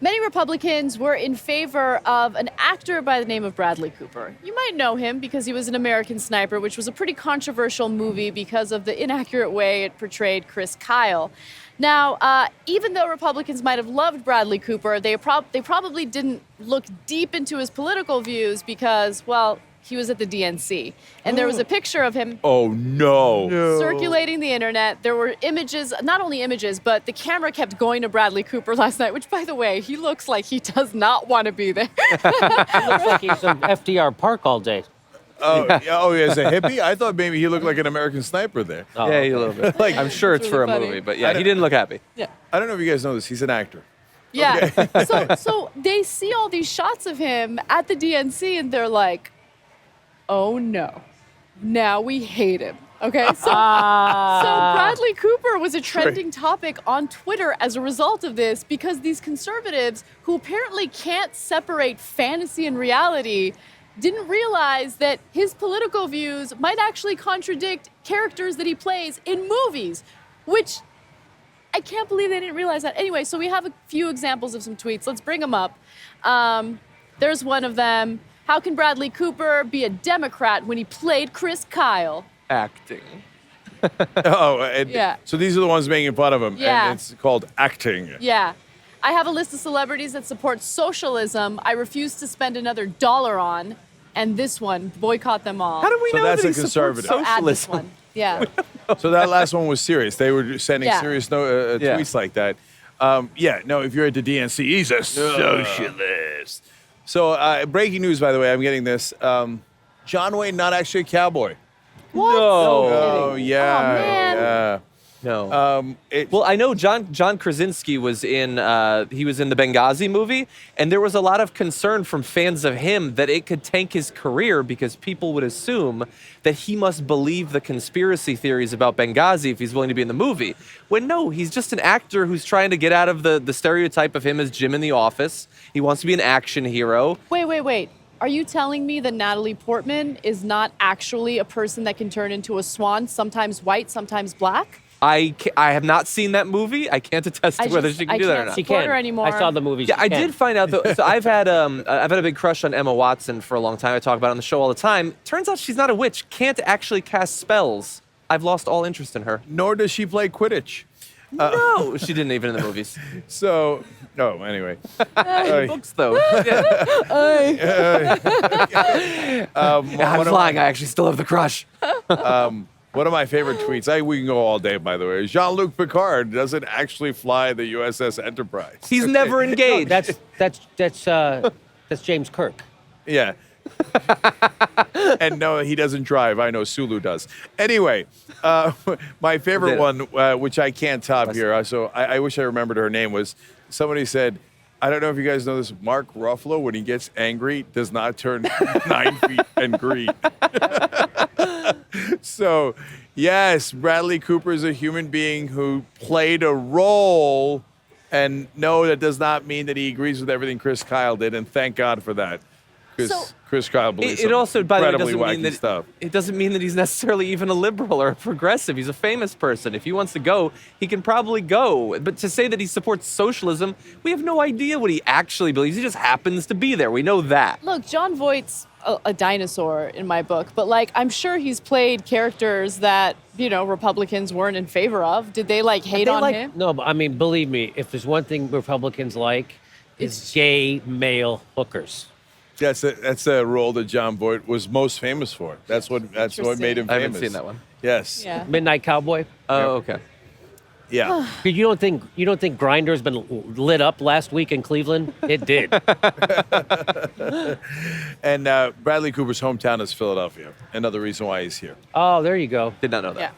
Many Republicans were in favor of an actor by the name of Bradley Cooper. You might know him because he was an American Sniper, which was a pretty controversial movie because of the inaccurate way it portrayed Chris Kyle. Now, even though Republicans might have loved Bradley Cooper, they probably didn't look deep into his political views because, well, he was at the DNC. And there was a picture of him circulating the internet. There were images, not only images, but the camera kept going to Bradley Cooper last night, which, by the way, he looks like he does not want to be there. He looks like he's in FDR Park all day. As a hippie? I thought maybe he looked like an American Sniper there. Yeah, a little bit. Like, I'm sure it's really for a funny. movie, but yeah, he didn't look happy. Yeah. I don't know if you guys know this. He's an actor. Yeah. So they see all these shots of him at the DNC and they're like, oh no, now we hate him. Okay, so Bradley Cooper was a trending topic on Twitter as a result of this because these conservatives who apparently can't separate fantasy and reality didn't realize that his political views might actually contradict characters that he plays in movies, which I can't believe they didn't realize that. Anyway, so we have a few examples of some tweets. Let's bring them up. There's one of them. How can Bradley Cooper be a Democrat when he played Chris Kyle? Acting. So these are the ones making fun of him. Yeah. And it's called acting. Yeah. I have a list of celebrities that support socialism I refuse to spend another dollar on. And this one, boycott them all. How do we So know that's that a he conservative. supports Add this socialism? one. Yeah. So that last one was serious. They were sending Yeah. serious tweets like that. If you're at the DNC, he's a socialist. So breaking news, by the way, I'm getting this. John Wayne, not actually a cowboy. What? No. Oh, yeah. Oh, man. Yeah. No. Well, I know John Krasinski was in the Benghazi movie, and there was a lot of concern from fans of him that it could tank his career because people would assume that he must believe the conspiracy theories about Benghazi if he's willing to be in the movie. When no, he's just an actor who's trying to get out of the stereotype of him as Jim in The Office. He wants to be an action hero. Wait. Are you telling me that Natalie Portman is not actually a person that can turn into a swan, sometimes white, sometimes black? I have not seen that movie. I can't attest to whether she can do that or not. She can't support her anymore. I saw the movies. Yeah, I did find out though. So I've had a big crush on Emma Watson for a long time. I talk about it on the show all the time. Turns out she's not a witch. Can't actually cast spells. I've lost all interest in her. Nor does she play Quidditch. No, she didn't even in the movies. So, anyway. Books though. I'm flying. I actually still have the crush. One of my favorite tweets, we can go all day, by the way, is Jean-Luc Picard doesn't actually fly the USS Enterprise. He's never engaged. That's James Kirk. Yeah. And no, he doesn't drive. I know Sulu does. Anyway, my favorite one, which I can't top here, so I wish I remembered her name, was somebody said, I don't know if you guys know this, Mark Ruffalo, when he gets angry, does not turn 9 feet and greet. So, yes, Bradley Cooper is a human being who played a role, and no, that does not mean that he agrees with everything Chris Kyle did, and thank God for that. Because Chris Kyle believes it also, by the way, incredibly doesn't mean wacky that stuff. it doesn't mean that he's necessarily even a liberal or a progressive. He's a famous person. If he wants to go, he can probably go. But to say that he supports socialism, we have no idea what he actually believes. He just happens to be there. We know that. Look, John Voight's a dinosaur in my book, but I'm sure he's played characters that, Republicans weren't in favor of. Did they hate on him? No, but I mean, believe me, if there's one thing Republicans like, it's gay male hookers. That's a role that John Voight was most famous for. That's what made him famous. I haven't seen that one. Yes. Yeah. Midnight Cowboy. Oh, okay. Yeah. You don't think Grindr's been lit up last week in Cleveland? It did. And Bradley Cooper's hometown is Philadelphia. Another reason why he's here. Oh, there you go. Did not know that. Yeah.